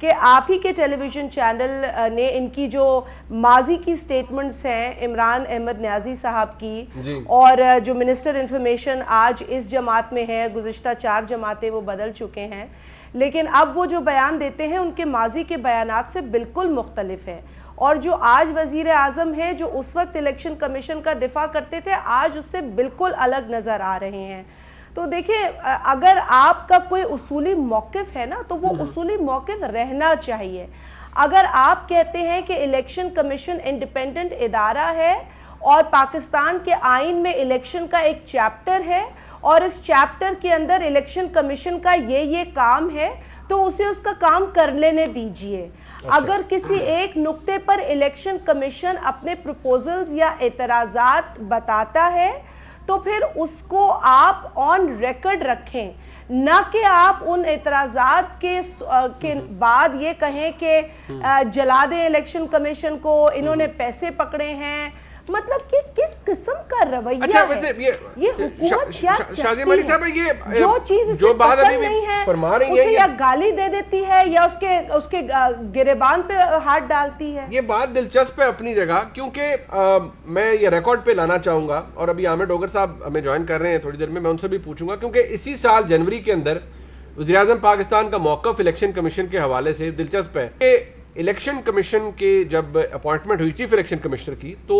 کہ آپ ہی کے ٹیلی ویژن چینل نے ان کی جو ماضی کی سٹیٹمنٹس ہیں عمران احمد نیازی صاحب کی اور جو منسٹر انفارمیشن آج اس جماعت میں ہے، گزشتہ 4 جماعتیں وہ بدل چکے ہیں، لیکن اب وہ جو بیان دیتے ہیں ان کے ماضی کے بیانات سے بالکل مختلف ہے، اور جو آج وزیر اعظم ہیں جو اس وقت الیکشن کمیشن کا دفاع کرتے تھے آج اس سے بالکل الگ نظر آ رہے ہیں۔ تو دیکھیں اگر آپ کا کوئی اصولی موقف ہے نا تو وہ اصولی موقف رہنا چاہیے۔ اگر آپ کہتے ہیں کہ الیکشن کمیشن انڈیپینڈنٹ ادارہ ہے اور پاکستان کے آئین میں الیکشن کا ایک چیپٹر ہے اور اس چیپٹر کے اندر الیکشن کمیشن کا یہ کام ہے تو اسے اس کا کام کر لینے دیجئے۔ اگر کسی ایک نقطے پر الیکشن کمیشن اپنے پروپوزلز یا اعتراضات بتاتا ہے تو پھر اس کو آپ آن ریکارڈ رکھیں، نہ کہ آپ ان اعتراضات کے بعد یہ کہیں کہ جلا دیں الیکشن کمیشن کو، انہوں نے پیسے پکڑے ہیں۔ مطلب کہ کس قسم کا رویہ ہے یہ حکومت کیا چاہتی ہے؟ جو چیز اسے پسند نہیں ہے اسے یا گالی دے دیتی ہے یا اس کے گریبان پہ ہاتھ ڈالتی ہے۔ یہ بات دلچسپ ہے اپنی جگہ، کیونکہ میں یہ ریکارڈ پہ لانا چاہوں گا، اور ابھی عامر ڈوگر صاحب ہمیں جوائن کر رہے ہیں تھوڑی دیر میں ان سے بھی پوچھوں گا، کیونکہ اسی سال جنوری کے اندر وزیراعظم پاکستان کا موقف الیکشن کمیشن کے حوالے سے دلچسپ ہے کہ الیکشن کمیشن کے جب اپوائنٹمنٹ ہوئی چیف الیکشن کمشنر کی تو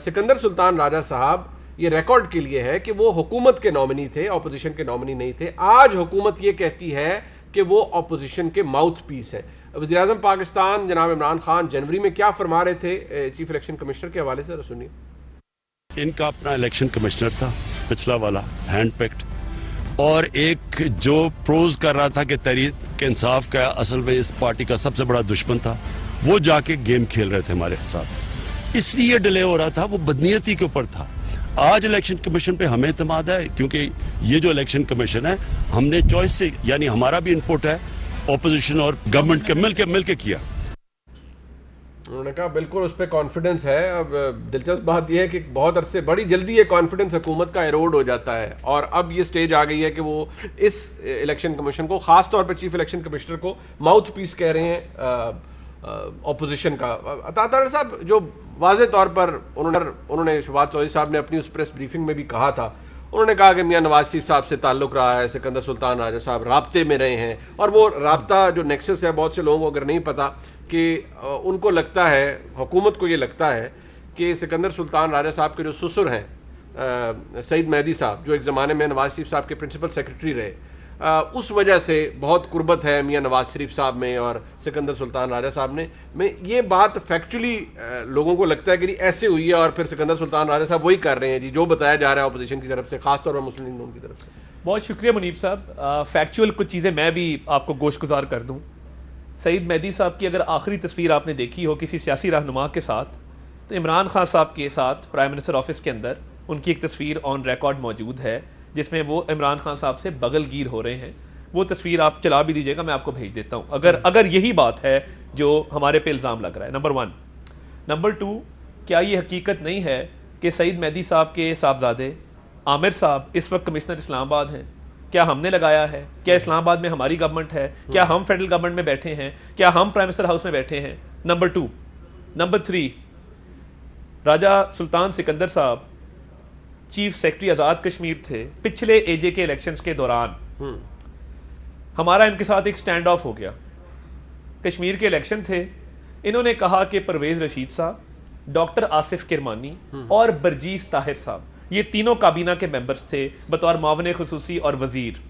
سکندر سلطان راجہ صاحب یہ ریکارڈ کے لیے ہے کہ وہ حکومت کے نومنی تھے، اپوزیشن کے نومنی نہیں تھے۔ آج حکومت یہ کہتی ہے کہ وہ اپوزیشن کے ماؤتھ پیس ہے۔ وزیراعظم پاکستان جناب عمران خان جنوری میں کیا فرما رہے تھے چیف الیکشن کمشنر کے حوالے سے، سنیے۔ ان کا اپنا الیکشن کمشنر تھا پچھلا والا ہینڈ پیکڈ، اور ایک جو پروز کر رہا تھا کہ تحریک انصاف کا اصل میں اس پارٹی کا سب سے بڑا دشمن تھا، وہ جا کے گیم کھیل رہے تھے ہمارے ساتھ، اس لیے ڈیلے ہو رہا تھا، وہ بدنیتی کے اوپر تھا۔ آج الیکشن کمیشن پہ ہمیں اعتماد ہے، کیونکہ یہ جو الیکشن کمیشن ہے ہم نے چوائس سے، یعنی ہمارا بھی انپوٹ ہے، اپوزیشن اور گورنمنٹ کے مل کے کیا۔ انہوں نے کہا بالکل اس پہ کانفیڈنس ہے۔ اب دلچسپ بات یہ ہے کہ بہت عرصے بڑی جلدی یہ کانفیڈنس حکومت کا ایروڈ ہو جاتا ہے، اور اب یہ سٹیج آ گئی ہے کہ وہ اس الیکشن کمیشن کو، خاص طور پر چیف الیکشن کمشنر کو ماؤتھ پیس کہہ رہے ہیں اپوزیشن کا۔ عطا صاحب جو واضح طور پر انہوں نے شہباز چودھری صاحب نے اپنی اس پریس بریفنگ میں بھی کہا تھا، انہوں نے کہا کہ میاں نواز شریف صاحب سے تعلق رہا ہے، سکندر سلطان راجہ صاحب رابطے میں رہے ہیں، اور وہ رابطہ جو نیکسس ہے بہت سے لوگوں کو اگر نہیں پتا کہ ان کو لگتا ہے، حکومت کو یہ لگتا ہے کہ سکندر سلطان راجہ صاحب کے جو سسر ہیں سعید مہدی صاحب، جو ایک زمانے میں نواز شریف صاحب کے پرنسپل سیکرٹری رہے، اس وجہ سے بہت قربت ہے میاں نواز شریف صاحب میں اور سکندر سلطان راجہ صاحب میں یہ بات فیکچولی لوگوں کو لگتا ہے کہ ایسے ہوئی ہے، اور پھر سکندر سلطان راجہ صاحب وہی کر رہے ہیں جو بتایا جا رہا ہے اپوزیشن کی طرف سے، خاص طور پر مسلم لیگ نون کی طرف سے۔ بہت شکریہ منیب صاحب۔ فیکچوئل کچھ چیزیں میں بھی آپ کو گوش گزار کر دوں۔ سعید مہدی صاحب کی اگر آخری تصویر آپ نے دیکھی ہو کسی سیاسی رہنما کے ساتھ، تو عمران خان صاحب کے ساتھ پرائم منسٹر آفس کے اندر ان کی ایک تصویر آن ریکارڈ موجود ہے جس میں وہ عمران خان صاحب سے بغل گیر ہو رہے ہیں۔ وہ تصویر آپ چلا بھی دیجیے گا، میں آپ کو بھیج دیتا ہوں اگر یہی بات ہے جو ہمارے پہ الزام لگ رہا ہے۔ نمبر 1۔ نمبر 2، کیا یہ حقیقت نہیں ہے کہ سعید مہدی صاحب کے صاحبزادے عامر صاحب اس وقت کمشنر اسلام آباد ہیں؟ کیا ہم نے لگایا ہے؟ کیا اسلام آباد میں ہماری گورنمنٹ ہے؟ کیا ہم فیڈرل گورنمنٹ میں بیٹھے ہیں؟ کیا ہم پرائم منسٹر ہاؤس میں بیٹھے ہیں؟ نمبر 2۔ نمبر 3، راجہ سلطان سکندر صاحب چیف سیکرٹری آزاد کشمیر تھے پچھلے اے جے کے الیکشنز کے دوران۔ ہمارا ان کے ساتھ ایک سٹینڈ آف ہو گیا، کشمیر کے الیکشن تھے، انہوں نے کہا کہ پرویز رشید صاحب، ڈاکٹر آصف کرمانی اور برجیس طاہر صاحب، یہ تینوں کابینہ کے ممبرز تھے بطور معاون خصوصی اور وزیر،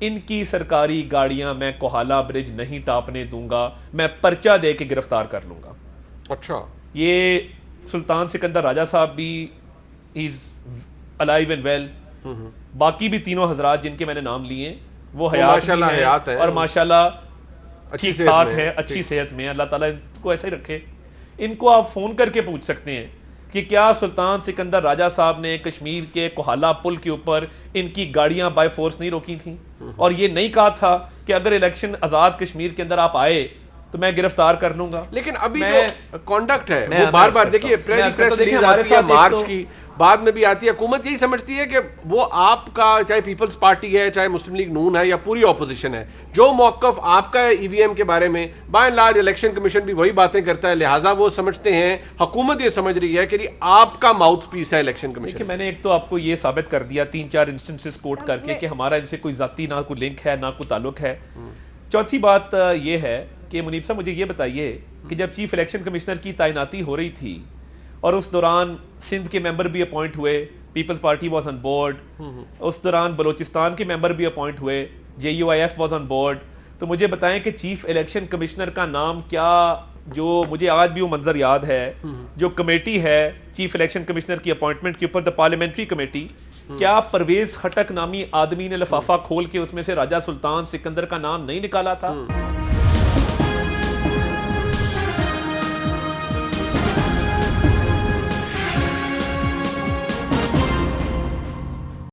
ان کی سرکاری گاڑیاں میں کوہالہ برج نہیں ٹاپنے دوں گا، میں پرچہ دے کے گرفتار کر لوں گا۔ اچھا، یہ سلطان سکندر راجہ صاحب بھی از الائیو اینڈ ویل، باقی بھی تینوں حضرات جن کے میں نے نام لیے وہ حیات ہیں اور ماشاءاللہ ٹھیک ٹھاک ہیں، اچھی صحت میں، اللہ تعالیٰ ان کو ایسے ہی رکھے۔ ان کو آپ فون کر کے پوچھ سکتے ہیں کہ کیا سلطان سکندر راجہ صاحب نے کشمیر کے کوہالہ پل کے اوپر ان کی گاڑیاں بائی فورس نہیں روکی تھیں، اور یہ نہیں کہا تھا کہ اگر الیکشن آزاد کشمیر کے اندر آپ آئے تو میں گرفتار کر لوں گا۔ لیکن ابھی جو کانڈکٹ ہے وہ بار بار دیکھیے، پریس ریلیز آتی ہے مارچ کی، بعد میں بھی آتی ہے. حکومت یہی سمجھتی ہے کہ وہ آپ کا چاہے پیپلز پارٹی ہے, چاہے مسلم لیگ نون ہے یا پوری اپوزیشن ہے, جو موقف آپ کا ہے ای وی ایم کے بارے میں, by and large election commission بھی وہی باتیں کرتا ہے, لہٰذا وہ سمجھتے ہیں, حکومت یہ سمجھ رہی ہے کہ آپ کا ماؤتھ پیس ہے الیکشن کمیشن. کہ میں نے ایک تو آپ کو یہ ثابت کر دیا 3-4 انسٹنسز کوٹ کر کے کہ ہمارا ان سے کوئی ذاتی نہ کوئی لنک ہے نہ کوئی تعلق ہے. چوتھی بات یہ ہے کہ منیب صاحب مجھے یہ بتائیے کہ جب چیف الیکشن کمشنر کی تعیناتی ہو رہی تھی اور اس دوران سندھ کے ممبر بھی اپوائنٹ ہوئے, Peoples Party was on board, اس دوران بلوچستان کے ممبر بھی اپوائنٹ ہوئے, JUIF واز آن بورڈ, تو مجھے بتائیں کہ چیف الیکشن کمشنر کا نام کیا, جو مجھے آج بھی وہ منظر یاد ہے, جو کمیٹی ہے چیف الیکشن کمشنر کی اپوائنٹمنٹ کے اوپر, دا پارلیمنٹری کمیٹی, کیا پرویز خٹک نامی آدمی نے لفافہ کھول کے اس میں سے راجہ سلطان سکندر کا نام نہیں نکالا تھا؟